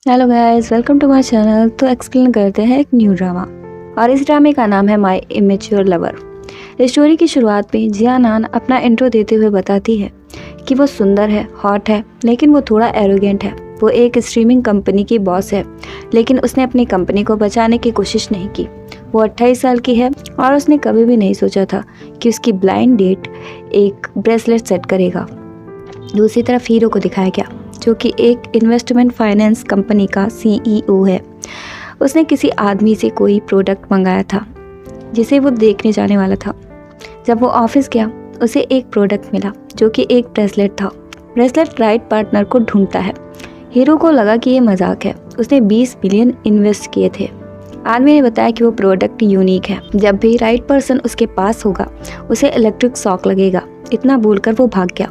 Hello guys, welcome to my channel. तो explain करते हैं एक न्यू ड्रामा और इस ड्रामे का नाम है माय इमेच्योर लवर। इस स्टोरी की शुरुआत में जियानान अपना इंट्रो देते हुए बताती है कि वो सुंदर है, हॉट है, लेकिन वो थोड़ा एरोगेंट है। वो एक स्ट्रीमिंग कंपनी की बॉस है, लेकिन उसने अपनी कंपनी को बचाने की कोशिश नहीं की। वो 28 साल की है और उसने कभी भी नहीं सोचा था कि उसकी ब्लाइंड डेट एक ब्रेसलेट सेट करेगा। दूसरी तरफ हीरो को दिखाया गया, जो कि एक इन्वेस्टमेंट फाइनेंस कंपनी का सीईओ है। उसने किसी आदमी से कोई प्रोडक्ट मंगाया था जिसे वो देखने जाने वाला था। जब वो ऑफिस गया, उसे एक प्रोडक्ट मिला जो कि एक ब्रेसलेट था। ब्रेसलेट राइट पार्टनर को ढूंढता है। हीरो को लगा कि ये मजाक है। उसने 20 मिलियन इन्वेस्ट किए थे। आदमी ने बताया कि वो प्रोडक्ट यूनिक है। जब भी राइट पर्सन उसके पास होगा, उसे इलेक्ट्रिक शॉक लगेगा। इतना बोलकर वो भाग गया।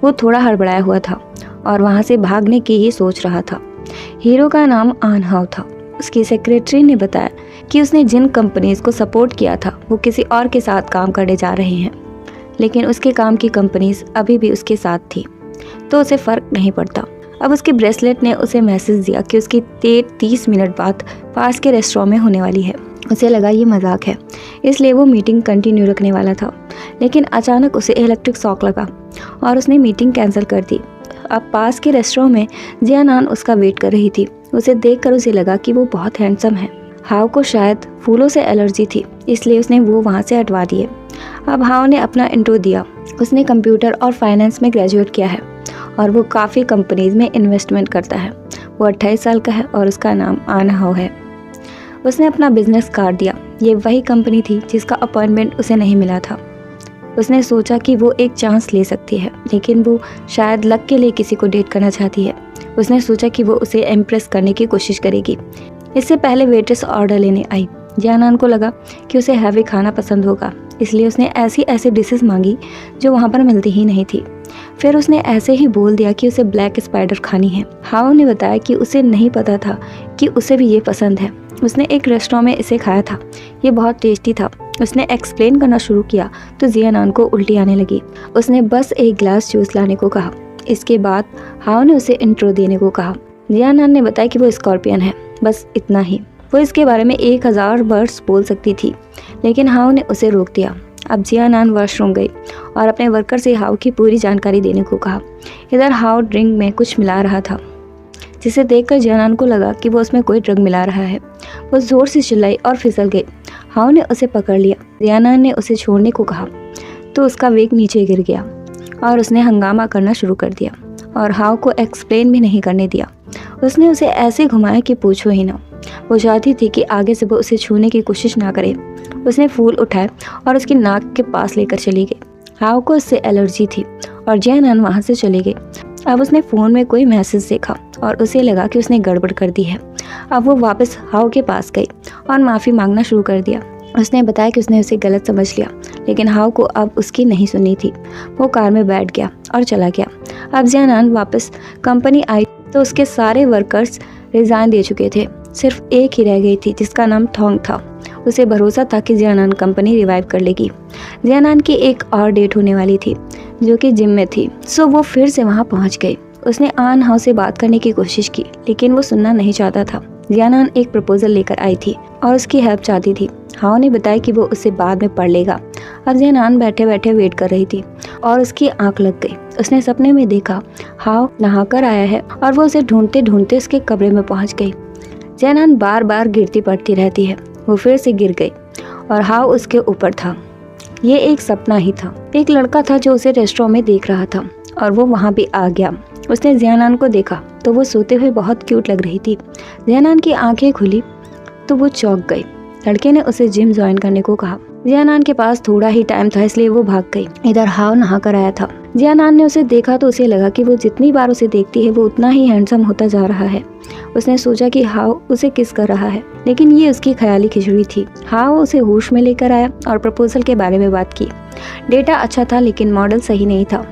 वो थोड़ा हड़बड़ाया हुआ था और वहाँ से भागने की ही सोच रहा था। हीरो का नाम आन हाउ था। उसकी सेक्रेटरी ने बताया कि उसने जिन कंपनीज को सपोर्ट किया था वो किसी और के साथ काम करने जा रहे हैं, लेकिन उसके काम की कंपनीज अभी भी उसके साथ थी, तो उसे फ़र्क नहीं पड़ता। अब उसके ब्रेसलेट ने उसे मैसेज दिया कि उसकी डेट 30 मिनट बाद पास के रेस्टोरेंट में होने वाली है। उसे लगा ये मजाक है, इसलिए वो मीटिंग कंटिन्यू रखने वाला था, लेकिन अचानक उसे इलेक्ट्रिक शॉक लगा और उसने मीटिंग कैंसिल कर दी। अब पास के रेस्टोरेंट में जियानान उसका वेट कर रही थी। उसे देखकर उसे लगा कि वो बहुत हैंडसम है। हाव को शायद फूलों से एलर्जी थी, इसलिए उसने वो वहाँ से हटवा दिए। अब हाव ने अपना इंट्रो दिया। उसने कंप्यूटर और फाइनेंस में ग्रेजुएट किया है और वो काफ़ी कंपनीज में इन्वेस्टमेंट करता है। वो 28 साल का है और उसका नाम आन हाव है। उसने अपना बिजनेस कार्ड दिया। ये वही कंपनी थी जिसका अपॉइंटमेंट उसे नहीं मिला था। उसने सोचा कि वो एक चांस ले सकती है, लेकिन वो शायद लक के लिए किसी को डेट करना चाहती है। उसने सोचा कि वो उसे इम्प्रेस करने की कोशिश करेगी। इससे पहले वेट्रेस ऑर्डर लेने आई। जियानान को लगा कि उसे हैवी खाना पसंद होगा, इसलिए उसने ऐसी डिशेस मांगी जो वहाँ पर मिलती ही नहीं थी। फिर उसने ऐसे ही बोल दिया कि उसे ब्लैक स्पाइडर खानी है। हाव ने बताया कि उसे नहीं पता था कि उसे भी ये पसंद है। उसने एक रेस्टोरेंट में इसे खाया था, ये बहुत टेस्टी था। उसने एक्सप्लेन करना शुरू किया तो जियानान को उल्टी आने लगी। उसने बस एक ग्लास जूस लाने को कहा। इसके बाद हाव ने उसे इंट्रो देने को कहा। जियानान ने बताया कि वो स्कॉर्पियन है, बस इतना ही। वो इसके बारे में 1000 वर्ड्स बोल सकती थी, लेकिन हाव ने उसे रोक दिया। अब जियानान वॉशरूम गई और अपने वर्कर से हाव की पूरी जानकारी देने को कहा। इधर हाव ड्रिंक में कुछ मिला रहा था, जिसे देखकर जियानान को लगा कि वो उसमें कोई ड्रग मिला रहा है। वो जोर से चिल्लाई और फिसल गई। हाव ने उसे पकड़ लिया। जियानान ने उसे छोड़ने को कहा तो उसका वेग नीचे गिर गया और उसने हंगामा करना शुरू कर दिया और हाव को एक्सप्लेन भी नहीं करने दिया। उसने उसे ऐसे घुमाया कि पूछो ही ना। वो चाहती थी कि आगे से वो उसे छूने की कोशिश ना करे। उसने फूल उठाए और उसकी नाक के पास लेकर चली गई। हाव को उससे एलर्जी थी और जियानान वहाँ से चली गई। अब उसने फ़ोन में कोई मैसेज देखा और उसे लगा कि उसने गड़बड़ कर दी है। अब वो वापस हाव के पास गई और माफ़ी मांगना शुरू कर दिया। उसने बताया कि उसने उसे गलत समझ लिया, लेकिन हाव को अब उसकी नहीं सुननी थी। वो कार में बैठ गया और चला गया। अब जियानान वापस कंपनी आई तो उसके सारे वर्कर्स रिज़ाइन दे चुके थे। सिर्फ एक ही रह गई थी जिसका नाम थोंग था। उसे भरोसा था कि जियानान कंपनी रिवाइव कर लेगी। जियानान की एक और डेट होने वाली थी जो कि जिम में थी, सो वो फिर से वहाँ पहुँच गई। उसने आन हाव से बात करने की कोशिश की, लेकिन वो सुनना नहीं चाहता था। जियानान एक प्रपोजल लेकर आई थी और उसकी हेल्प चाहती थी। हाव ने बताया कि वो उसे बाद में पढ़ लेगा। अब जियानान बैठे बैठे वेट कर रही थी और उसकी आंख लग गई। उसने सपने में देखा हाव नहाकर आया है और वो उसे ढूंढते ढूंढते उसके कमरे में पहुंच गई। जियानान बार बार गिरती पड़ती रहती है। वो फिर से गिर गई और हाव उसके ऊपर था। ये एक सपना ही था। एक लड़का था जो उसे रेस्टोरेंट में देख रहा था और वो वहाँ भी आ गया। उसने जियानान को देखा तो वो सोते हुए बहुत क्यूट लग रही थी। जियानान की आंखें खुली तो वो चौंक गई। लड़के ने उसे जिम ज्वाइन करने को कहा। जियानान के पास थोड़ा ही टाइम था, इसलिए वो भाग गई। इधर हाव नहा कर आया था। जियानान ने उसे देखा तो उसे लगा कि वो जितनी बार उसे देखती है वो उतना ही हैंडसम होता जा रहा है। उसने सोचा कि हाव उसे किस कर रहा है, लेकिन ये उसकी ख्याली खिचड़ी थी। हाव उसे होश में लेकर आया और प्रपोजल के बारे में बात की। डेटा अच्छा था, लेकिन मॉडल सही नहीं था।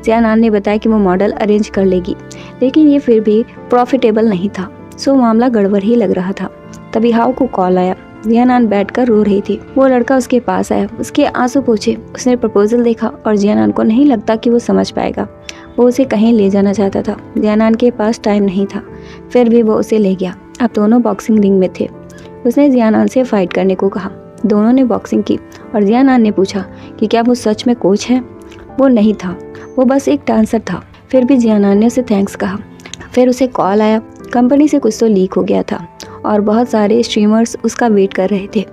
जियानान ने बताया कि वो मॉडल अरेंज कर लेगी, लेकिन ये फिर भी प्रॉफिटेबल नहीं था, सो मामला गड़बड़ ही लग रहा था। तभी हाव को कॉल आया। जियानान बैठकर रो रही थी। वो लड़का उसके पास आया, उसके आंसू पोंछे। उसने प्रपोजल देखा और जियानान को नहीं लगता कि वो समझ पाएगा। वो उसे कहीं ले जाना चाहता था। जियानान के पास टाइम नहीं था, फिर भी वो उसे ले गया। अब दोनों बॉक्सिंग रिंग में थे। उसने जियानान से फाइट करने को कहा। दोनों ने बॉक्सिंग की और जियानान ने पूछा कि क्या वो सच में कोच है। वो नहीं था, वो बस एक डांसर था। फिर भी जियानान ने उसे थैंक्स कहा। फिर उसे कॉल आया, कंपनी से कुछ तो लीक हो गया था और बहुत सारे स्ट्रीमर्स उसका वेट कर रहे थे।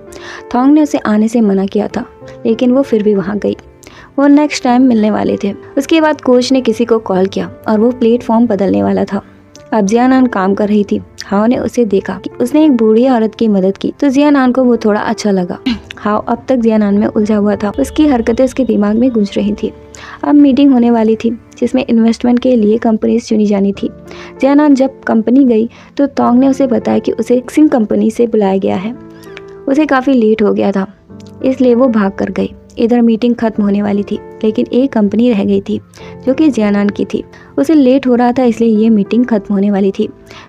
थॉन्ग ने उसे आने से मना किया था, लेकिन वो फिर भी वहाँ गई। वो नेक्स्ट टाइम मिलने वाले थे। उसके बाद कोच ने किसी को कॉल किया और वो प्लेटफॉर्म बदलने वाला था। अब जियानान काम कर रही थी। हाओ ने उसे देखा कि उसने एक बूढ़ी औरत की मदद की तो जियानान को वो थोड़ा अच्छा लगा। हाओ अब तक जियानान में उलझा हुआ था। उसकी हरकतें उसके दिमाग में गूंज रही थी। अब मीटिंग होने वाली थी जिसमें इन्वेस्टमेंट के लिए कंपनीज चुनी जानी थी। जियानान जब कंपनी गई तो तोंग ने उसे बताया कि उसे एक्सिंग कंपनी से बुलाया गया है। उसे काफ़ी लेट हो गया था, इसलिए वो भाग कर गई। इधर मीटिंग खत्म होने वाली थी, लेकिन एक कंपनी रह गई थी जो कि जियानान की थी। उसे लेट हो रहा था, इसलिए ये मीटिंग खत्म होने वाली थी।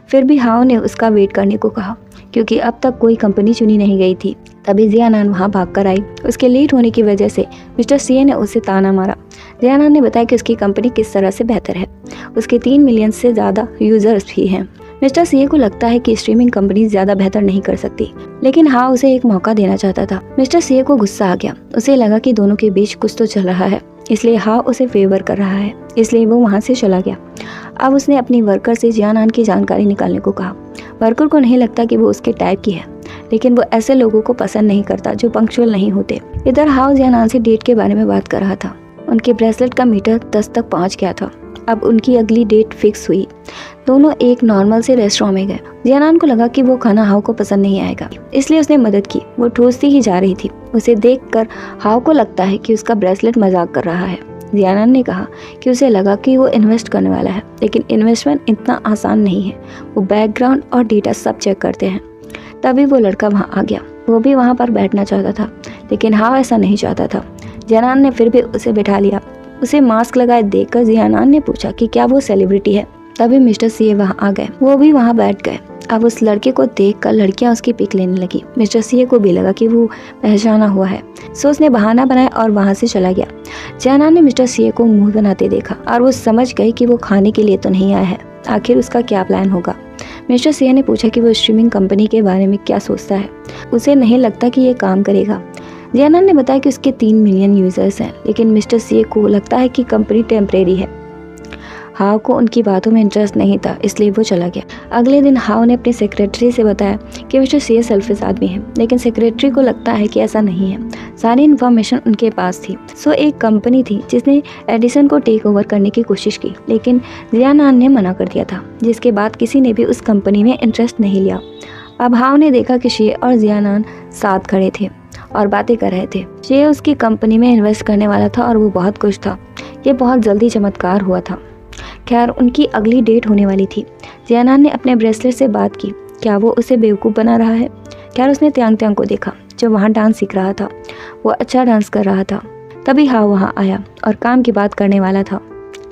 फिर भी हाओ ने उसका वेट करने को कहा, क्योंकि अब तक कोई कंपनी चुनी नहीं गई थी। तभी जियानान वहाँ भाग कर आई। उसके लेट होने की वजह से मिस्टर सीए ने उसे ताना मारा। जियानान ने बताया कि उसकी कंपनी किस तरह से बेहतर है। उसके 3 मिलियन से ज़्यादा यूजर्स भी हैं। मिस्टर सीए को लगता है कि स्ट्रीमिंग कंपनी ज़्यादा बेहतर नहीं कर सकती, लेकिन हाँ उसे एक मौका देना चाहता था। मिस्टर सीए को गुस्सा आ गया। उसे लगा कि दोनों के बीच कुछ तो चल रहा है, इसलिए हाँ उसे फेवर कर रहा है, इसलिए वो वहाँ से चला गया। अब उसने अपनी वर्कर से जियानान की जानकारी निकालने को कहा। वर्कर को नहीं लगता कि वो उसके टाइप की है, लेकिन वो ऐसे लोगों को पसंद नहीं करता जो पंक्चुअल नहीं होते। इधर हाओ जियानान से डेट के बारे में बात कर रहा था। उनके ब्रेसलेट का मीटर 10 तक पहुँच गया था। अब उनकी अगली डेट फिक्स हुई। दोनों एक नॉर्मल से रेस्टोरेंट में गए। जियानान को लगा कि वो खाना हाओ को पसंद नहीं आएगा, इसलिए उसने मदद की। वो ठूसती ही जा रही थी। उसे देखकर हाओ को लगता है कि उसका ब्रेसलेट मजाक कर रहा है। जियानान ने कहा कि उसे लगा कि वो इन्वेस्ट करने वाला है, लेकिन इन्वेस्टमेंट इतना आसान नहीं है। वो बैकग्राउंड और डेटा सब चेक करते हैं। तभी वो लड़का वहाँ आ गया। वो भी वहाँ पर बैठना चाहता था, लेकिन हाओ ऐसा नहीं चाहता था। जियानान ने फिर भी उसे बैठा लिया। उसे मास्क लगाए देखकर जियानान ने पूछा कि क्या वो सेलिब्रिटी है। तभी मिस्टर सीए वहाँ आ गए। वो भी वहाँ बैठ गए। अब उस लड़के को देखकर लड़कियां उसकी पिक लेने लगी। मिस्टर सीए को भी लगा कि वो पहचाना हुआ है, सो उसने बहाना बनाया और वहाँ से चला गया। जियानान ने मिस्टर सीए को मुंह बनाते देखा और वो समझ गई कि वो खाने के लिए तो नहीं आया है। आखिर उसका क्या प्लान होगा। मिस्टर सीए ने पूछा कि वो स्ट्रीमिंग कंपनी के बारे में क्या सोचता है। उसे नहीं लगता कि ये काम करेगा। जियानान ने बताया कि उसके 3 मिलियन यूजर्स हैं, लेकिन मिस्टर सीए को लगता है कि कंपनी टेम्परेरी है। हाओ को उनकी बातों में इंटरेस्ट नहीं था, इसलिए वो चला गया। अगले दिन हाओ ने अपनी सेक्रेटरी से बताया कि मिस्टर सीए सेल्फिश आदमी है, लेकिन सेक्रेटरी को लगता है कि ऐसा नहीं है। सारी इन्फॉर्मेशन उनके पास थी। सो एक कंपनी थी जिसने एडिसन को टेक ओवर करने की कोशिश की, लेकिन जियानान ने मना कर दिया था, जिसके बाद किसी ने भी उस कंपनी में इंटरेस्ट नहीं लिया। अब हाओ ने देखा कि सीए और जियानान साथ खड़े थे और बातें कर रहे थे। सीए उसकी कंपनी में इन्वेस्ट करने वाला था और वो बहुत खुश था। ये बहुत जल्दी चमत्कार हुआ था। खैर उनकी अगली डेट होने वाली थी। जियानान ने अपने ब्रेसलेट से बात की। क्या वो उसे बेवकूफ़ बना रहा है। खैर उसने त्यांग त्यांग को देखा जो वहाँ डांस सीख रहा था। वो अच्छा डांस कर रहा था। तभी हाओ वहाँ आया और काम की बात करने वाला था,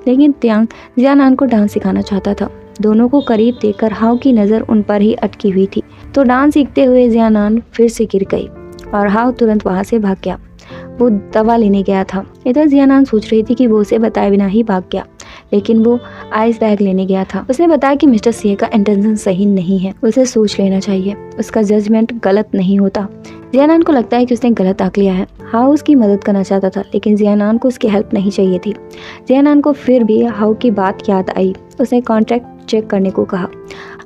लेकिन त्यांग जियानान को डांस सिखाना चाहता था। दोनों को करीब देखकर हाओ की नज़र उन पर ही अटकी हुई थी, तो डांस सीखते हुए जियानान फिर से गिर गई और हाओ तुरंत वहाँ से भाग गया। वो दवा लेने गया था। इधर जियानान सोच रही थी कि वो उसे बताए बिना ही भाग गया, लेकिन वो आइस बैग लेने गया था। उसने बताया कि मिस्टर सीए का इंटेंशन सही नहीं है, उसे सोच लेना चाहिए, उसका जजमेंट गलत नहीं होता। जियानान को लगता है कि उसने गलत आंक लिया है। हाओ उसकी मदद करना चाहता था, लेकिन जियानान को उसकी हेल्प नहीं चाहिए थी। जियानान को फिर भी हाओ की बात याद आई। उसने कॉन्ट्रैक्ट चेक करने को कहा।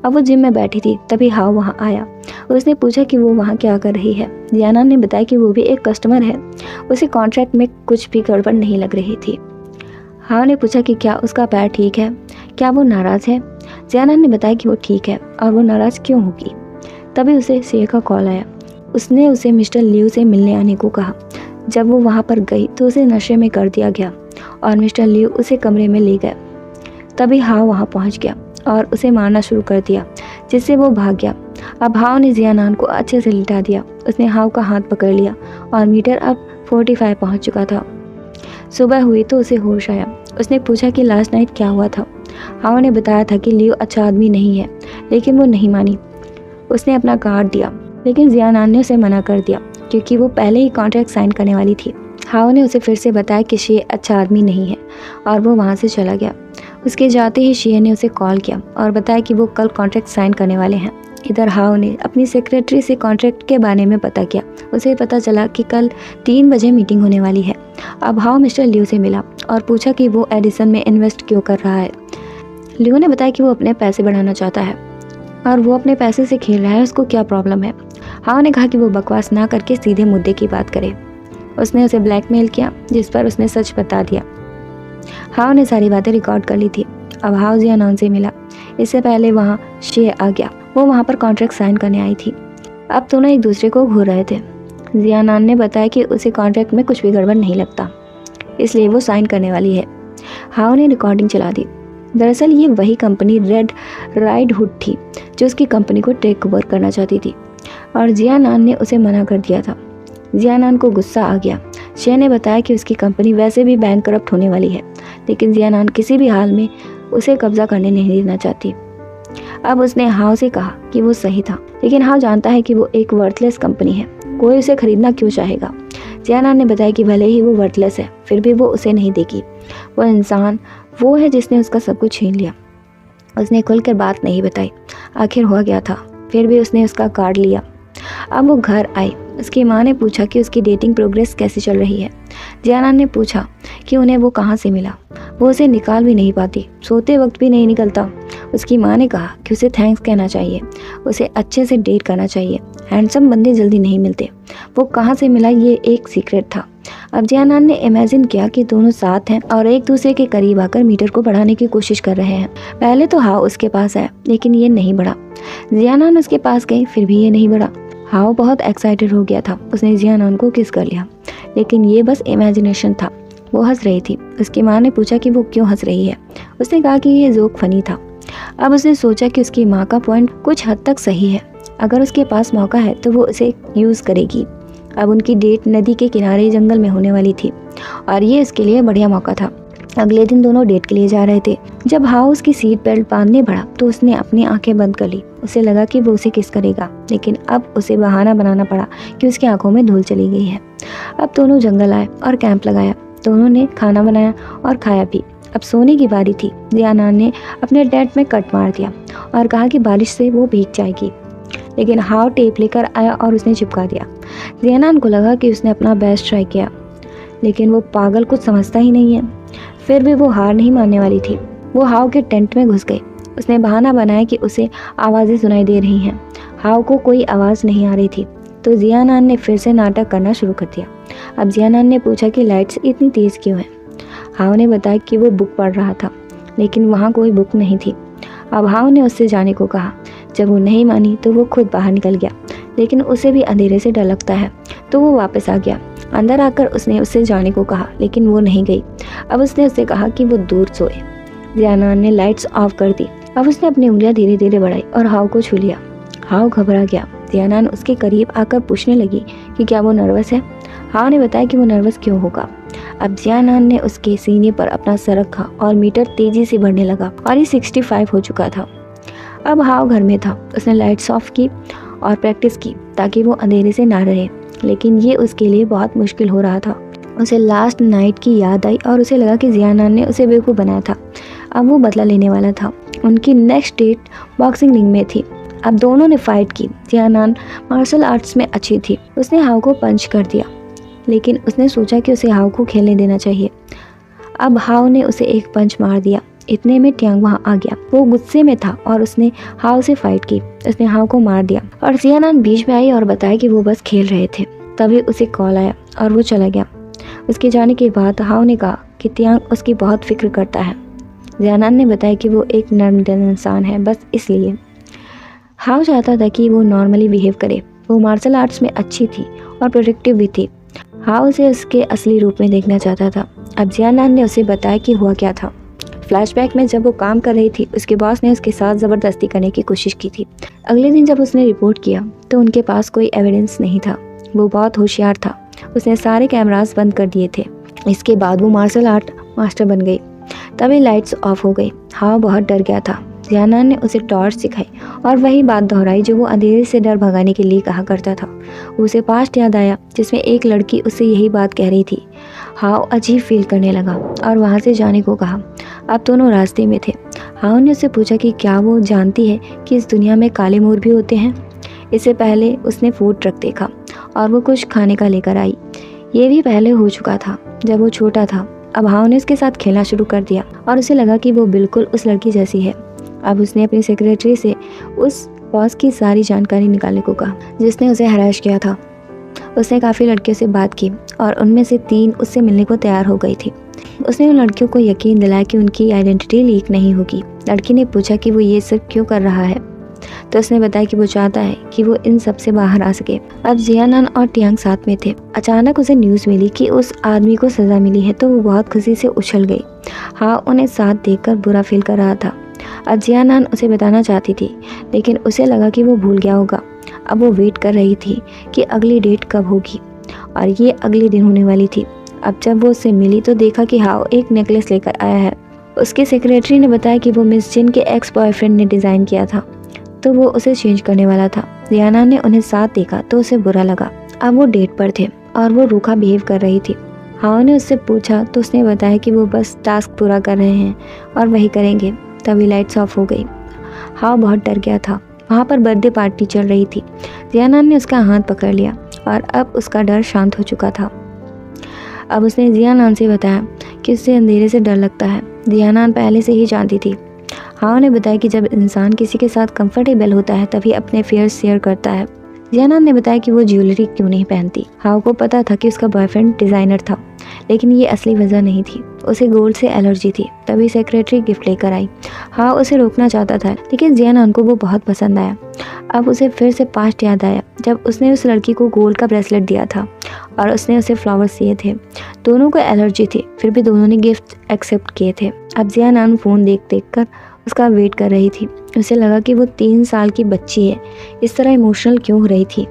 अब वो जिम में बैठी थी, तभी हाओ वहाँ आया। उसने पूछा कि वो वहाँ क्या कर रही है। जियानान ने बताया कि वो भी एक कस्टमर है। उसे कॉन्ट्रैक्ट में कुछ भी गड़बड़ नहीं लग रही थी। हाओ ने पूछा कि क्या उसका पैर ठीक है, क्या वो नाराज़ है। जियानान ने बताया कि वो ठीक है और वो नाराज़ क्यों होगी। तभी उसे सीए का कॉल आया। उसने उसे मिस्टर लियू से मिलने आने को कहा। जब वो वहाँ पर गई तो उसे नशे में कर दिया गया और मिस्टर लियू उसे कमरे में ले गए। तभी हाओ वहाँ पहुँच गया और उसे मारना शुरू कर दिया, जिससे वो भाग गया। अब हाओ ने जियानान को अच्छे से लिटा दिया। उसने हाओ का हाथ पकड़ लिया और मीटर अब 45 पहुँच चुका था। सुबह हुई तो उसे होश आया। उसने पूछा कि लास्ट नाइट क्या हुआ था। हाओ ने बताया था कि लियो अच्छा आदमी नहीं है, लेकिन वो नहीं मानी। उसने अपना कार्ड दिया, लेकिन जियानान ने उसे मना कर दिया क्योंकि वो पहले ही कॉन्ट्रैक्ट साइन करने वाली थी। हाओ ने उसे फिर से बताया कि ये अच्छा आदमी नहीं है और वो वहाँ से चला गया। उसके जाते ही शिये ने उसे कॉल किया और बताया कि वो कल कॉन्ट्रैक्ट साइन करने वाले हैं। इधर हाओ ने अपनी सेक्रेटरी से कॉन्ट्रैक्ट के बारे में पता किया। उसे पता चला कि कल 3 बजे मीटिंग होने वाली है। अब हाओ मिस्टर लियो से मिला और पूछा कि वो एडिसन में इन्वेस्ट क्यों कर रहा है। लियो ने बताया कि वो अपने पैसे बढ़ाना चाहता है और वो अपने पैसे से खेल रहा है, उसको क्या प्रॉब्लम है। हाओ ने कहा कि वो बकवास ना करके सीधे मुद्दे की बात करे। उसने उसे ब्लैकमेल किया, जिस पर उसने सच बता दिया। हाओ ने सारी बातें रिकॉर्ड कर ली थी। अब हाओ जियानान से मिला। इससे पहले वहाँ शिये आ गया। वो वहाँ पर कॉन्ट्रैक्ट साइन करने आई थी। अब दोनों एक दूसरे को घूर रहे थे। जियानान ने बताया कि उसे कॉन्ट्रैक्ट में कुछ भी गड़बड़ नहीं लगता, इसलिए वो साइन करने वाली है। हाओ ने रिकॉर्डिंग चला दी। दरअसल ये वही कंपनी रेड राइड हुड थी जो उसकी कंपनी को टेक ओवर करना चाहती थी और जियानान ने उसे मना कर दिया था। जियानान को गुस्सा आ गया। शिये ने बताया कि उसकी कंपनी वैसे भी बैंकरप्ट होने वाली है, लेकिन जियानान किसी भी हाल में उसे कब्जा करने नहीं देना चाहती। अब उसने हाओ से कहा कि वो सही था, लेकिन हाओ जानता है कि वो एक वर्थलेस कंपनी है, कोई उसे खरीदना क्यों चाहेगा। जियानान ने बताया कि भले ही वो वर्थलेस है, फिर भी वो उसे नहीं देगी। वो इंसान वो है जिसने उसका सब कुछ छीन लिया। उसने खुलकर बात नहीं बताई। आखिर हुआ गया था, फिर भी उसने उसका कार्ड लिया। अब वो घर आई। उसकी माँ ने पूछा कि उसकी डेटिंग प्रोग्रेस कैसी चल रही है। जियानान ने पूछा कि उन्हें वो कहाँ से मिला। वो उसे निकाल भी नहीं पाती, सोते वक्त भी नहीं निकलता। उसकी माँ ने कहा कि उसे थैंक्स कहना चाहिए, उसे अच्छे से डेट करना चाहिए। हैंडसम बंदे जल्दी नहीं मिलते। वो कहाँ से मिला ये एक सीक्रेट था। अब जियानान ने इमेजिन किया कि दोनों साथ हैं और एक दूसरे के करीब आकर मीटर को बढ़ाने की कोशिश कर रहे हैं। पहले तो हाओ उसके पास आया, लेकिन ये नहीं बढ़ा। जियानान उसके पास गई, फिर भी ये नहीं बढ़ा। हाओ बहुत एक्साइटेड हो गया था। उसने जियानान को किस कर लिया, लेकिन ये बस इमेजिनेशन था। वो हंस रही थी। उसकी माँ ने पूछा कि वो क्यों हंस रही है। उसने कहा कि ये जोक फनी था। अब उसने सोचा कि उसकी माँ का पॉइंट कुछ हद तक सही है। अगर उसके पास मौका है तो वो उसे यूज़ करेगी। अब उनकी डेट नदी के किनारे जंगल में होने वाली थी और ये उसके लिए बढ़िया मौका था। अगले दिन दोनों डेट के लिए जा रहे थे। जब हाओ उसकी सीट बेल्ट बांधने बढ़ा तो उसने अपनी आंखें बंद कर ली। उसे लगा कि वो उसे किस करेगा, लेकिन अब उसे बहाना बनाना पड़ा कि उसकी आंखों में धूल चली गई है। अब दोनों जंगल आए और कैंप लगाया। दोनों ने खाना बनाया और खाया भी। अब सोने की बारी थी। जियानान ने अपने टेंट में कट मार दिया और कहा कि बारिश से वो भीग जाएगी, लेकिन हाओ टेप लेकर आया और उसने चिपका दिया। जियानान को लगा कि उसने अपना बेस्ट ट्राई किया, लेकिन वो पागल कुछ समझता ही नहीं है। फिर भी वो हार नहीं मानने वाली थी। वो हाओ के टेंट में घुस गई। उसने बहाना बनाया कि उसे आवाज़ें सुनाई दे रही हैं। हाओ को कोई आवाज़ नहीं आ रही थी, तो जियानान ने फिर से नाटक करना शुरू कर दिया। अब जियानान ने पूछा कि लाइट्स इतनी तेज़ क्यों हैं। हाओ ने बताया कि वो बुक पढ़ रहा था, लेकिन वहाँ कोई बुक नहीं थी। अब हाओ ने उससे जाने को कहा। जब वो नहीं मानी तो वो खुद बाहर निकल गया, लेकिन उसे भी अंधेरे से डर लगता है, तो वो वापस आ गया। अंदर आकर उसने उससे जाने को कहा, लेकिन वो नहीं गई। अब उसने उससे कहा कि वो दूर सोए। जियानान ने लाइट्स ऑफ कर दी। अब उसने अपनी उंगलियां धीरे धीरे बढ़ाई और हाओ को छू लिया। हाओ घबरा गया। जियानान उसके करीब आकर पूछने लगी कि क्या वो नर्वस है। हाओ ने बताया कि वो नर्वस क्यों होगा। अब जियानान ने उसके सीने पर अपना सर रखा और मीटर तेजी से बढ़ने लगा और ये 65 हो चुका था। अब हाओ घर में था। उसने लाइट्स ऑफ की और प्रैक्टिस की ताकि वो अंधेरे से ना रहे, लेकिन ये उसके लिए बहुत मुश्किल हो रहा था। उसे लास्ट नाइट की याद आई और उसे लगा कि जियानान ने उसे बेवकूफ़ बनाया था। अब वो बदला लेने वाला था। उनकी नेक्स्ट डेट बॉक्सिंग रिंग में थी। अब दोनों ने फाइट की। जियानान मार्शल आर्ट्स में अच्छी थी। उसने हाओ को पंच कर दिया, लेकिन उसने सोचा कि उसे हाओ को खेलने देना चाहिए। अब हाओ ने उसे एक पंच मार दिया। इतने में ट्यांग वहाँ आ गया। वो गुस्से में था और उसने हाओ से फाइट की। उसने हाओ को मार दिया और जियानान बीच में आई और बताया कि वो बस खेल रहे थे। तभी उसे कॉल आया और वो चला गया। उसके जाने के बाद हाओ ने कहा कि ट्यांग उसकी बहुत फिक्र करता है। जियानान ने बताया कि वो एक नर्म दिल इंसान है, बस इसलिए। हाओ चाहता था कि वो नॉर्मली बिहेव करे। वो मार्शल आर्ट्स में अच्छी थी और प्रोडक्टिव भी थी। हाओ उसे उसके असली रूप में देखना चाहता था। अब जियानान ने उसे बताया कि हुआ क्या था। फ्लैशबैक में जब वो काम कर रही थी, उसके बॉस ने उसके साथ ज़बरदस्ती करने की कोशिश की थी। अगले दिन जब उसने रिपोर्ट किया तो उनके पास कोई एविडेंस नहीं था। वो बहुत होशियार था। उसने सारे कैमरास बंद कर दिए थे। इसके बाद वो मार्शल आर्ट मास्टर बन गई। तभी लाइट्स ऑफ हो गई। हाओ बहुत डर गया था। जियानान ने उसे टॉर्च सिखाई और वही बात दोहराई जो वो अंधेरे से डर भगाने के लिए कहा करता था। उसे पास्ट याद आया जिसमें एक लड़की उससे यही बात कह रही थी। हाओ अजीब फील करने लगा और वहाँ से जाने को कहा। अब दोनों रास्ते में थे। हाओ ने उससे पूछा कि क्या वो जानती है कि इस दुनिया में काले मोर भी होते हैं। इससे पहले उसने फूड ट्रक देखा और वो कुछ खाने का लेकर आई। ये भी पहले हो चुका था जब वो छोटा था। अब हाओ ने उसके साथ खेलना शुरू कर दिया और उसे लगा कि वो बिल्कुल उस लड़की जैसी है। अब उसने अपनी सेक्रेटरी से उस बॉस की सारी जानकारी निकालने को कहा जिसने उसे हराश किया था। उसने काफ़ी लड़कियों से बात की और उनमें से 3 उससे मिलने को तैयार हो गई थी। उसने उन लड़कियों को यकीन दिलाया कि उनकी आइडेंटिटी लीक नहीं होगी। लड़की ने पूछा कि वो ये सब क्यों कर रहा है, तो उसने बताया कि वो चाहता है कि वो इन सब से बाहर आ सके। अब जियानान और टियांग साथ में थे। अचानक उसे न्यूज़ मिली कि उस आदमी को सज़ा मिली है, तो वो बहुत खुशी से उछल गई। हाँ, उन्हें साथ देखकर बुरा फील कर रहा था। अब जियानान उसे बताना चाहती थी, लेकिन उसे लगा कि वो भूल गया होगा। अब वो वेट कर रही थी कि अगली डेट कब होगी, और ये अगले दिन होने वाली थी। अब जब वो उससे मिली तो देखा कि हाओ एक नेकलेस लेकर आया है। उसके सेक्रेटरी ने बताया कि वो मिस जिन के एक्स बॉयफ्रेंड ने डिज़ाइन किया था, तो वो उसे चेंज करने वाला था। जियानान ने उन्हें साथ देखा तो उसे बुरा लगा। अब वो डेट पर थे और वो रूखा बिहेव कर रही थी। हाओ ने उससे पूछा तो उसने बताया कि वो बस टास्क पूरा कर रहे हैं और वही करेंगे। तभी लाइट्स ऑफ हो गई। हाओ बहुत डर गया था। वहाँ पर बर्थडे पार्टी चल रही थी। जियानान ने उसका हाथ पकड़ लिया और अब उसका डर शांत हो चुका था। अब उसने जियानान से बताया कि उससे अंधेरे से डर लगता है। जियानान पहले से ही जानती थी। हाओ ने बताया कि जब इंसान किसी के साथ कंफर्टेबल होता है तभी अपने फेयर्स शेयर करता है। जियानान ने बताया कि वो ज्वेलरी क्यों नहीं पहनती। हाओ को पता था कि उसका बॉयफ्रेंड डिज़ाइनर था, लेकिन ये असली वजह नहीं थी। उसे गोल्ड से एलर्जी थी। तभी सेक्रेटरी गिफ्ट लेकर आई। हाओ उसे रोकना चाहता था, लेकिन जियानान को वो बहुत पसंद आया। अब उसे फिर से पास्ट याद आया जब उसने उस लड़की को गोल्ड का ब्रेसलेट दिया था और उसने उसे फ्लावर्स दिए थे। दोनों को एलर्जी थी, फिर भी दोनों ने गिफ्ट एक्सेप्ट किए थे। अब जियानान फ़ोन देख कर उसका वेट कर रही थी। उसे लगा कि वो 3 साल की बच्ची है, इस तरह इमोशनल क्यों हो रही थी।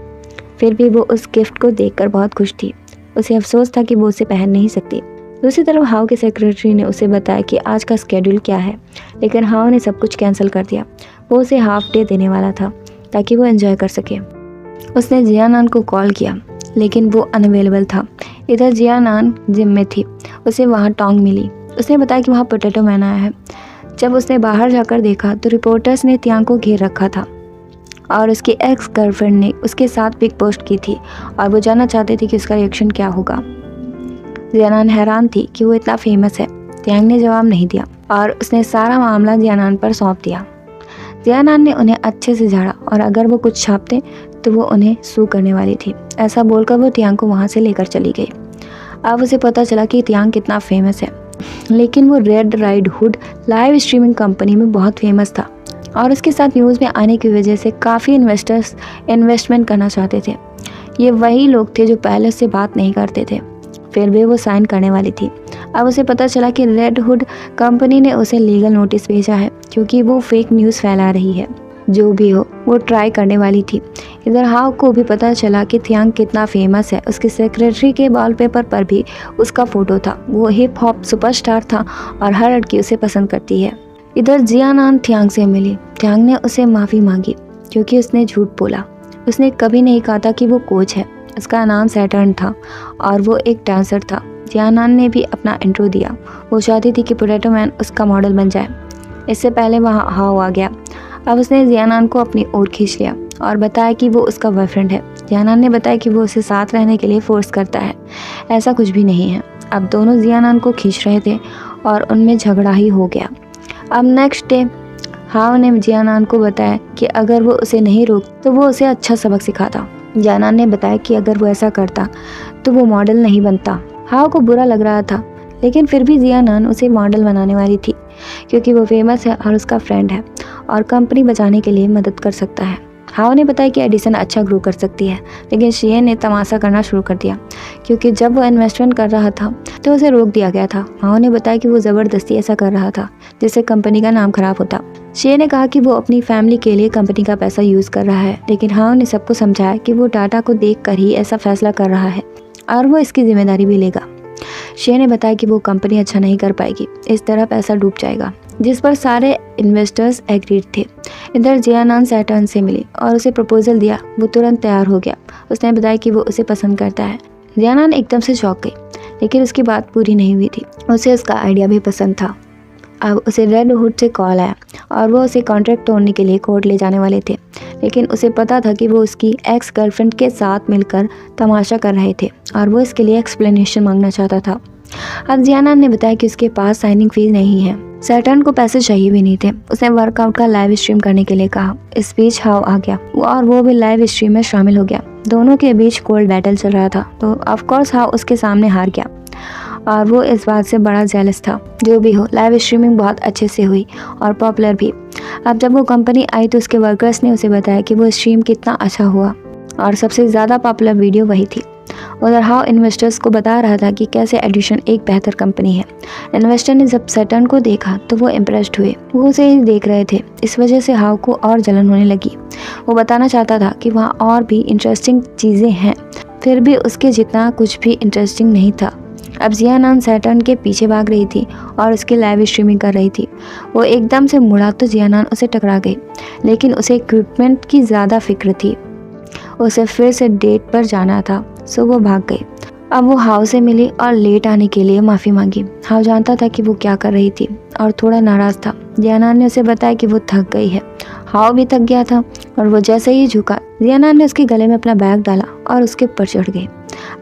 फिर भी वो उस गिफ्ट को देखकर बहुत खुश थी। उसे अफसोस था कि वो उसे पहन नहीं सकती। दूसरी तरफ हाओ के सेक्रेटरी ने उसे बताया कि आज का स्केड्यूल क्या है, लेकिन हाओ ने सब कुछ कैंसिल कर दिया। वो उसे हाफ डे देने वाला था ताकि वो एंजॉय कर सके। उसने जियानान को कॉल किया, लेकिन वो अनअवेलेबल था। इधर जियानान जिम में थी। उसे वहाँ टोंग मिली। उसने बताया कि वहाँ पोटैटो मैन आया है। जब उसने बाहर जाकर देखा तो रिपोर्टर्स ने टियांग को घेर रखा था और उसकी एक्स गर्लफ्रेंड ने उसके साथ पिक पोस्ट की थी और वो जानना चाहते थे कि उसका रिएक्शन क्या होगा। जियानान हैरान थी कि वो इतना फेमस है। टियांग ने जवाब नहीं दिया और उसने सारा मामला जियानान पर सौंप दिया। जियानान ने उन्हें अच्छे से झाड़ा और अगर वो कुछ छापते तो वो उन्हें सू करने वाली थी। ऐसा बोलकर वो टियांग को वहाँ से लेकर चली गई। अब उसे पता चला कि टियांग कितना फेमस है, लेकिन वो red ride hood live streaming company में बहुत फेमस था और उसके साथ न्यूज़ में आने की वजह से काफ़ी इन्वेस्टर्स इन्वेस्टमेंट करना चाहते थे। ये वही लोग थे जो पहले उससे बात नहीं करते थे, फिर भी वो साइन करने वाली थी। अब उसे पता चला कि रेड हुड कंपनी ने उसे लीगल नोटिस भेजा है क्योंकि वो फेक न्यूज़ फैला रही है। जो भी हो, वो ट्राई करने वाली थी। इधर हाओ को भी पता चला कि टियांग कितना फेमस है। उसके सेक्रेटरी के वॉलपेपर पर भी उसका फ़ोटो था। वो हिप हॉप सुपरस्टार था और हर लड़की उसे पसंद करती है। इधर जियानान टियांग से मिली। टियांग ने उसे माफ़ी मांगी क्योंकि उसने झूठ बोला। उसने कभी नहीं कहा था कि वो कोच है। उसका नाम सैटर्न था और वो एक डांसर था। जियानान ने भी अपना इंट्रो दिया। वो चाहती थी कि पोटैटो मैन उसका मॉडल बन जाए। इससे पहले वहाँ हाओ आ गया। अब उसने जियानान को अपनी ओर खींच लिया और बताया कि वो उसका बॉयफ्रेंड है। जियानान ने बताया कि वो उसे साथ रहने के लिए फोर्स करता है। ऐसा कुछ भी नहीं है। अब दोनों जियानान को खींच रहे थे और उनमें झगड़ा ही हो गया। अब नेक्स्ट डे हाओ ने जियानान को बताया कि अगर वो उसे नहीं रोक तो वो उसे अच्छा सबक सिखाता। जियानान ने बताया कि अगर वो ऐसा करता तो वो मॉडल नहीं बनता। हाओ को बुरा लग रहा था, लेकिन फिर भी जियानान उसे मॉडल बनाने वाली थी क्योंकि वो फेमस है और उसका फ्रेंड है और कंपनी बचाने के लिए मदद कर सकता है। हाओ ने बताया कि एडिसन अच्छा ग्रो कर सकती है, लेकिन शिये ने तमाशा करना शुरू कर दिया क्योंकि जब वो इन्वेस्टमेंट कर रहा था तो उसे रोक दिया गया था। हाओ ने बताया कि वो ज़बरदस्ती ऐसा कर रहा था जिससे कंपनी का नाम खराब होता। शिये ने कहा कि वो अपनी फैमिली के लिए कंपनी का पैसा यूज़ कर रहा है, लेकिन हाओ ने सबको समझाया कि वो डाटा को देख कर ही ऐसा फैसला कर रहा है और वो इसकी जिम्मेदारी भी लेगा। शिये ने बताया कि वो कंपनी अच्छा नहीं कर पाएगी, इस तरह पैसा डूब जाएगा, जिस पर सारे इन्वेस्टर्स एग्रीड थे। इधर जियानान सैटर्न से मिली और उसे प्रपोजल दिया। वो तुरंत तैयार हो गया। उसने बताया कि वो उसे पसंद करता है। जियानान एकदम से चौंक गई, लेकिन उसकी बात पूरी नहीं हुई थी। उसे उसका आइडिया भी पसंद था। अब उसे रेड हुड से कॉल आया और वो उसे कॉन्ट्रैक्ट तोड़ने के लिए कोर्ट ले जाने वाले थे, लेकिन उसे पता था कि वो उसकी एक्स गर्लफ्रेंड के साथ मिलकर तमाशा कर रहे थे और वो इसके लिए एक्सप्लेनेशन मांगना चाहता था। अब जियानान ने बताया कि उसके पास साइनिंग फीस नहीं है। सैटर्न को पैसे चाहिए भी नहीं थे। उसने वर्कआउट का लाइव स्ट्रीम करने के लिए कहा। इस बीच हाउ आ गया और वो भी लाइव स्ट्रीम में शामिल हो गया। दोनों के बीच कोल्ड बैटल चल रहा था, तो ऑफ कोर्स हाउ उसके सामने हार गया और वो इस बात से बड़ा जेलस था। जो भी हो, लाइव स्ट्रीमिंग बहुत अच्छे से हुई और पॉपुलर भी। अब जब वो कंपनी आई तो उसके वर्कर्स ने उसे बताया कि वो स्ट्रीम कितना अच्छा हुआ और सबसे ज़्यादा पॉपुलर वीडियो वही थी। उधर हाउ इन्वेस्टर्स को बता रहा था कि कैसे एडिशन एक बेहतर कंपनी है। इन्वेस्टर ने जब सैटर्न को देखा तो वो इम्प्रेस्ड हुए। वो उसे ही देख रहे थे। इस वजह से हाउ को और जलन होने लगी। वो बताना चाहता था कि वहाँ और भी इंटरेस्टिंग चीज़ें हैं, फिर भी उसके जितना कुछ भी इंटरेस्टिंग नहीं था। अब जियानान सैटर्न के पीछे भाग रही थी और उसकी लाइव स्ट्रीमिंग कर रही थी। वो एकदम से मुड़ा तो जियानान उसे टकरा गई, लेकिन उसे इक्विपमेंट की ज़्यादा फिक्र थी। उसे फिर से डेट पर जाना था, सो वो भाग गई। अब वो हाउ से मिली और लेट आने के लिए माफ़ी मांगी। हाउ जानता था कि वो क्या कर रही थी और थोड़ा नाराज़ था। जियानान ने उसे बताया कि वो थक गई है। हाउ भी थक गया था और वो जैसे ही झुका, जियानान ने उसके गले में अपना बैग डाला और उसके ऊपर चढ़ गई।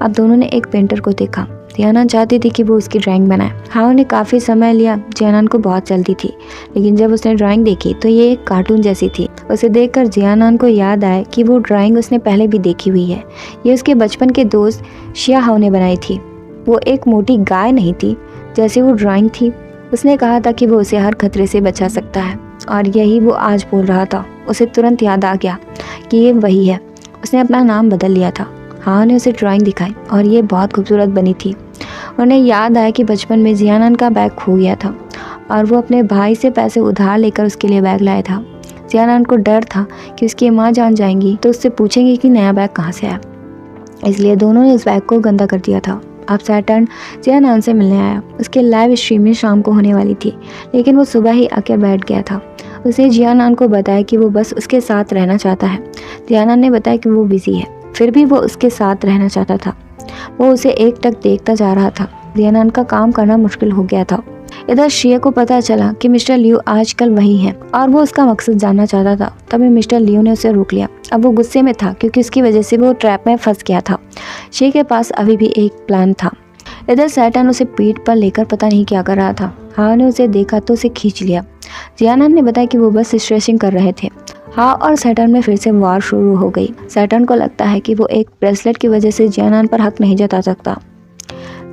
अब दोनों ने एक पेंटर को देखा। जियानान चाहती थी कि वो उसकी ड्राइंग बनाए। हाउ ने काफ़ी समय लिया। जियानान को बहुत जल्दी थी, लेकिन जब उसने ड्राइंग देखी तो ये एक कार्टून जैसी थी। उसे देखकर जियानान को याद आया कि वो ड्राइंग उसने पहले भी देखी हुई है। ये उसके बचपन के दोस्त शिया हाउ ने बनाई थी। वो एक मोटी गाय नहीं थी जैसे वो ड्राइंग थी। उसने कहा था कि वो उसे हर खतरे से बचा सकता है और यही वो आज बोल रहा था। उसे तुरंत याद आ गया कि ये वही है। उसने अपना नाम बदल लिया था। हाउ ने उसे ड्राइंग दिखाई और ये बहुत खूबसूरत बनी थी। उन्हें याद आया कि बचपन में जियानान का बैग खो गया था और वो अपने भाई से पैसे उधार लेकर उसके लिए बैग लाया था। जियानान को डर था कि उसकी माँ जान जाएंगी तो उससे पूछेंगी कि नया बैग कहाँ से आया, इसलिए दोनों ने उस बैग को गंदा कर दिया था। अब सैटर्न जियानान से मिलने आया। उसके लाइव स्ट्रीमिंग शाम को होने वाली थी, लेकिन वो सुबह ही आकर बैठ गया था। उसने जियानान को बताया कि वो बस उसके साथ रहना चाहता है। जियानान ने बताया कि वो बिजी है, फिर भी वो उसके साथ रहना चाहता था। वो उसे एकटक देखता जा रहा था। जियानान का काम करना मुश्किल हो गया था। इधर शिया को पता चला कि मिस्टर लियू आजकल वही है और वो उसका मकसद जानना चाहता था। तभी मिस्टर लियू ने उसे रोक लिया। अब वो गुस्से में था क्योंकि उसकी वजह से वो ट्रैप में फंस गया था। शिया के पास अभी भी एक प्लान था। इधर सैटर्न उसे पीठ पर लेकर पता नहीं क्या कर रहा था। हाउ ने उसे देखा तो उसे खींच लिया। जियानान ने बताया कि वो बस स्ट्रेचिंग कर रहे थे। हाउ और सैटर्न में फिर से वार शुरू हो गई। सैटर्न को लगता है कि वो एक ब्रेसलेट की वजह से जियानान पर हक नहीं जता सकता।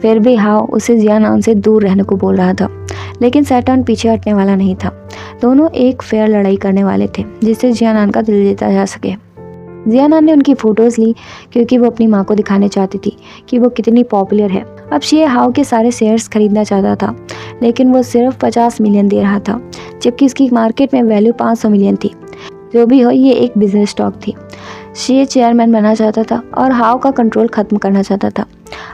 फिर भी हाउ उसे जियानान से दूर रहने को बोल रहा था, लेकिन सैटर्न पीछे हटने वाला नहीं था। दोनों एक फेयर लड़ाई करने वाले थे जिससे जियानान का दिल जीता जा सके। जियानान ने उनकी फ़ोटोज़ ली क्योंकि वो अपनी माँ को दिखाने चाहती थी कि वो कितनी पॉपुलर है। अब शिया हाउ के सारे शेयर्स खरीदना चाहता था, लेकिन वो सिर्फ 50 मिलियन दे रहा था, जबकि उसकी मार्केट में वैल्यू 500 मिलियन थी। जो भी हो, ये एक बिजनेस स्टॉक थी। शिया चेयरमैन बनना चाहता था और हाउ का कंट्रोल ख़त्म करना चाहता था।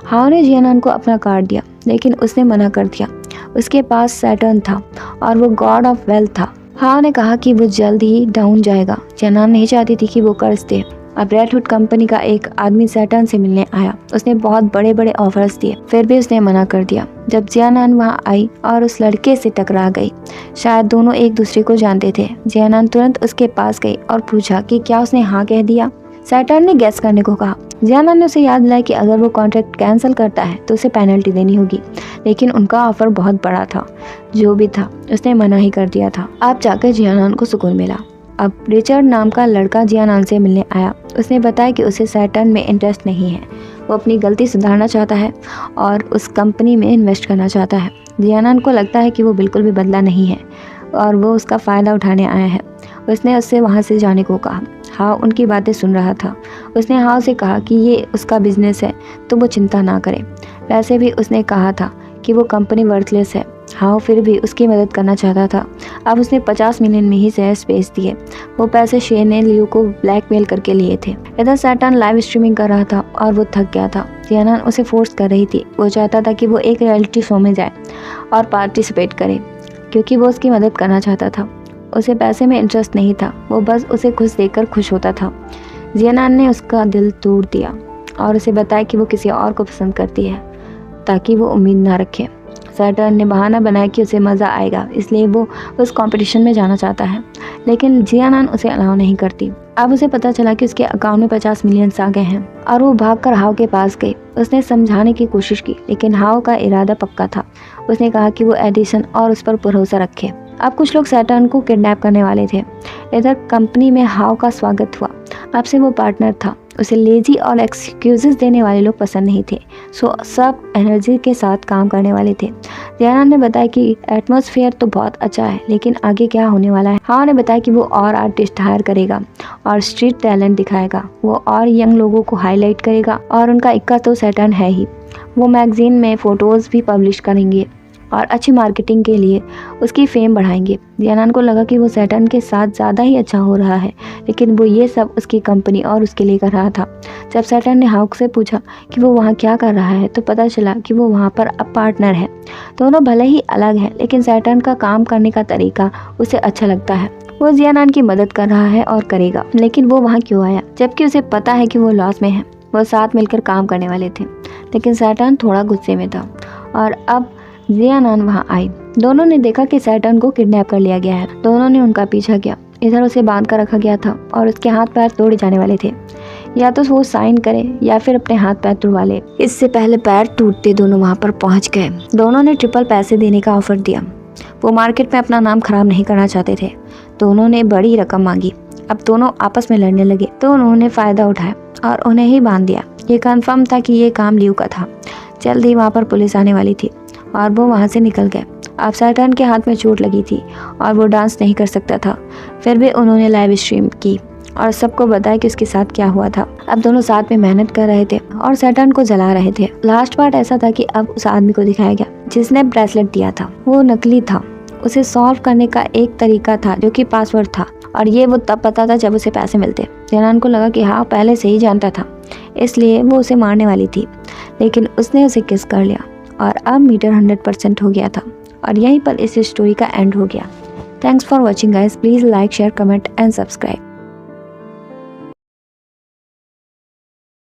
हाउ ने जियानान को अपना कार्ड दिया, लेकिन उसने मना कर दिया। उसके पास सैटर्न था और वो गॉड ऑफ वेल्थ था। हाउ ने कहा कि वो जल्द ही डाउन जाएगा। जियानान नहीं चाहती थी कि वो कर्ज दे। अब रेड हुड कंपनी का एक आदमी सैटर्न से मिलने आया। उसने बहुत बड़े बड़े ऑफर्स दिए, फिर भी उसने मना कर दिया। जब जियानान वहाँ आई और उस लड़के से टकरा गई, शायद दोनों एक दूसरे को जानते थे। जियानान तुरंत उसके पास गई और पूछा कि क्या उसने हाँ कह दिया। सैटर्न ने गैस करने को कहा। जियानान ने उसे याद दिलाया कि अगर वो कॉन्ट्रैक्ट कैंसिल करता है तो उसे पेनल्टी देनी होगी, लेकिन उनका ऑफर बहुत बड़ा था। जो भी था, उसने मना ही कर दिया था। अब जाकर जियानान को सुकून मिला। अब रिचर्ड नाम का लड़का जियानान से मिलने आया। उसने बताया कि उसे सैटर्न में इंटरेस्ट नहीं है। वो अपनी गलती सुधारना चाहता है और उस कंपनी में इन्वेस्ट करना चाहता है। जियानान को लगता है कि वो बिल्कुल भी बदला नहीं है और वो उसका फ़ायदा उठाने आया है। उसने उससे वहाँ से जाने को कहा। हाउ उनकी बातें सुन रहा था। उसने हाउ से कहा कि ये उसका बिजनेस है तो वो चिंता ना करे। वैसे भी उसने कहा था कि वो कंपनी वर्थलेस है। हाउ फिर भी उसकी मदद करना चाहता था। अब उसने 50 मिलियन में ही शेयर्स बेच दिए। वो पैसे शिया ने लियू को ब्लैकमेल करके लिए थे। इधर सैटर्न लाइव स्ट्रीमिंग कर रहा था और वो थक गया था। जियानान उसे फोर्स कर रही थी। वो चाहता था कि वो एक रियलिटी शो में जाए और पार्टिसिपेट करे, क्योंकि वो उसकी मदद करना चाहता था। उसे पैसे में इंटरेस्ट नहीं था, वो बस उसे खुश देखकर खुश होता था। जियानान ने उसका दिल तोड़ दिया और उसे बताया कि वो किसी और को पसंद करती है, ताकि वो उम्मीद ना रखे। सैटर्न ने बहाना बनाया कि उसे मज़ा आएगा, इसलिए वो उस कंपटीशन में जाना चाहता है, लेकिन जियानान उसे अलाउ नहीं करती। अब उसे पता चला कि उसके अकाउंट में 50 मिलियन आ गए हैं और वो भागकर हाव के पास गई। उसने समझाने की कोशिश की, लेकिन हाव का इरादा पक्का था। उसने कहा कि वो एडिसन और उस पर भरोसा रखे। अब कुछ लोग सैटर्न को किडनैप करने वाले थे। इधर कंपनी में हाव का स्वागत हुआ। अब से वो पार्टनर था। उसे लेजी और एक्सक्यूजेस देने वाले लोग पसंद नहीं थे, सो सब एनर्जी के साथ काम करने वाले थे। जियानान ने बताया कि एटमॉस्फेयर तो बहुत अच्छा है, लेकिन आगे क्या होने वाला है। हाव ने बताया कि वो और आर्टिस्ट हायर करेगा और स्ट्रीट टैलेंट दिखाएगा। वो और यंग लोगों को हाईलाइट करेगा और उनका इक्का तो सैटर्न है ही। वो मैगजीन में फ़ोटोज़ भी पब्लिश करेंगे और अच्छी मार्केटिंग के लिए उसकी फेम बढ़ाएंगे। जियानान को लगा कि वो सैटर्न के साथ ज़्यादा ही अच्छा हो रहा है, लेकिन वो ये सब उसकी कंपनी और उसके लिए कर रहा था। जब सैटर्न ने हाव से पूछा कि वो वहाँ क्या कर रहा है, तो पता चला कि वो वहाँ पर अब पार्टनर है। दोनों भले ही अलग हैं, लेकिन सैटर्न का काम करने का तरीका उसे अच्छा लगता है। वो जियानान की मदद कर रहा है और करेगा, लेकिन वो वहाँ क्यों आया, जबकि उसे पता है कि वो लॉस में है। वो साथ मिलकर काम करने वाले थे, लेकिन सैटर्न थोड़ा गुस्से में था और अब जियानान वहाँ आई। दोनों ने देखा कि सैटर्न को किडनैप कर लिया गया है। दोनों ने उनका पीछा किया। इधर उसे बांध कर रखा गया था और उसके हाथ पैर तोड़े जाने वाले थे। या तो वो साइन करे या फिर अपने हाथ पैर तोड़वा ले। इससे पहले पैर टूटते दोनों वहाँ पर पहुँच गए। दोनों ने ट्रिपल पैसे देने का ऑफर दिया। वो मार्केट में अपना नाम खराब नहीं करना चाहते थे। दोनों ने बड़ी रकम मांगी। अब दोनों आपस में लड़ने लगे, तो उन्होंने फ़ायदा उठाया और उन्हें ही बांध दिया। ये कन्फर्म था कि ये काम लियू का था। जल्द ही वहाँ पर पुलिस आने वाली थी और वो वहाँ से निकल गए। अब सैटर्न के हाथ में चोट लगी थी और वो डांस नहीं कर सकता था। फिर भी उन्होंने लाइव स्ट्रीम की और सबको बताया कि उसके साथ क्या हुआ था। अब दोनों साथ में मेहनत कर रहे थे और सैटर्न को जला रहे थे। लास्ट पार्ट ऐसा था कि अब उस आदमी को दिखाया गया जिसने ब्रेसलेट दिया था। वो नकली था। उसे सॉल्व करने का एक तरीका था जो कि पासवर्ड था, और ये वो तब पता था जब उसे पैसे मिलते। जियानान को लगा कि हाँ पहले से ही जानता था, इसलिए वो उसे मारने वाली थी, लेकिन उसने उसे किस कर लिया और अब मीटर 100% हो गया था। और यहीं पर इस स्टोरी का एंड हो गया। Thanks for watching guys. Please like, share, comment and subscribe.